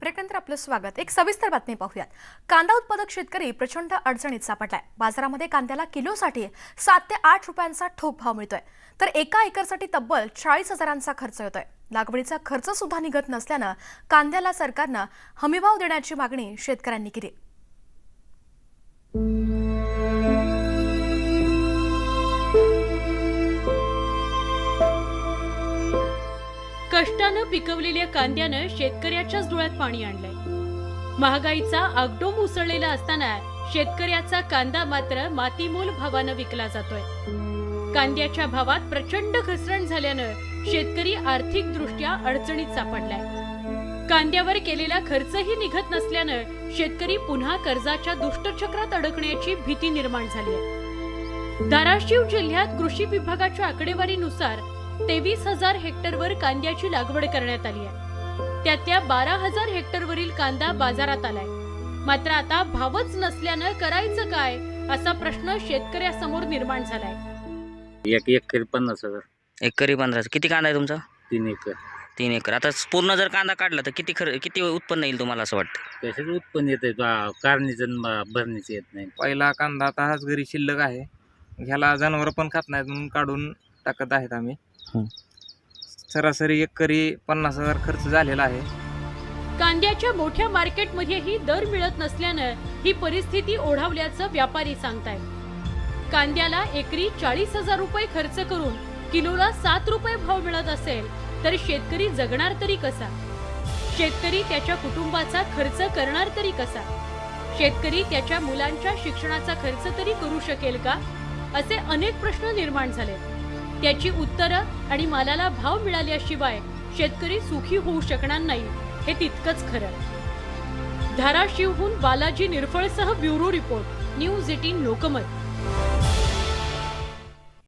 ब्रेकनंतर आपलं स्वागत। एक सविस्तर बातमी पाहूयात। कांदा उत्पादक शेतकरी प्रचंड अडचणीत सापडलाय। बाजारामध्ये कांद्याला किलोसाठी 7 ते 8 रुपयांचा ठोक भाव मिळतोय, तर एका एकरसाठी तब्बल 40,000चा खर्च येतोय। लागवडीचा खर्च सुद्धा निघत नसल्यानं कांद्याला सरकारनं हमीभाव देण्याची मागणी शेतकऱ्यांनी केली। कष्टानं पिकवलेल्या कांद्यानं शेतकऱ्याच्याच डोळ्यात पाणी आणलंय। महागाईचा आगडोंब उसळलेला असताना शेतकऱ्याचा कांदा मात्र मातीमोल भावानं विकला जातोय। कांद्याच्या भावात प्रचंड घसरण झाल्यानं शेतकरी आर्थिक दृष्ट्या अडचणीत सापडलाय। कांद्यावर केलेला खर्चही निघत नसल्यानं शेतकरी पुन्हा कर्जाच्या दुष्टचक्रात अडकण्याची भीती निर्माण झाली आहे। धाराशिव जिल्ह्यात कृषी विभागाच्या आकडेवारीनुसार 23,000 हेक्टरवर कांद्याची लागवड करण्यात आली आहे। त्यातल्या 12,000 हेक्टरवरील कांदा बाजारात आलाय। मात्र आता भावच नसल्यानं करायचं काय असा प्रश्न शेतकऱ्यासमोर निर्माण झालाय। एक एकर 50,000। एकरी 15,000। किती कांदा आहे तुमचा? 3 एकर। 3 एकर। आता पूर्ण जर कांदा काढला तर किती उत्पन्न येईल तुम्हाला असं वाटतं? कशाचं उत्पन्न येते? कारणीचं भरणीचं येत नाही। पहिला कांदा आता हाच घरी शिल्लक आहे, ह्याला जनावर पण खात नाहीत म्हणून काढून टाकत आहेत आम्ही। सरासरी एकरी 50,000 खर्च झालेला आहे। कांद्याच्या मोठ्या मार्केटमध्येही दर मिळत नसल्यानं ही परिस्थिती ओढावल्याचं व्यापारी सांगतायत। कांद्याला एकरी 40,000 रुपये खर्च करून किलोला 7 रुपये भाव मिळत असेल तर शेतकरी जगणार तरी कसा? शेतकरी त्याच्या कुटुंबाचा खर्च करणार तरी कसा? शेतकरी त्याच्या मुलांच्या शिक्षणाचा खर्च तरी करू शकेल का? असे अनेक प्रश्न निर्माण झाले। त्याची उत्तरं आणि मालाला भाव मिळाल्याशिवाय शेतकरी सुखी होऊ शकणार नाही हे तितकंच खरं। धाराशिवहून बालाजी निरफळसह ब्युरो रिपोर्ट, न्यूज 18 लोकमत।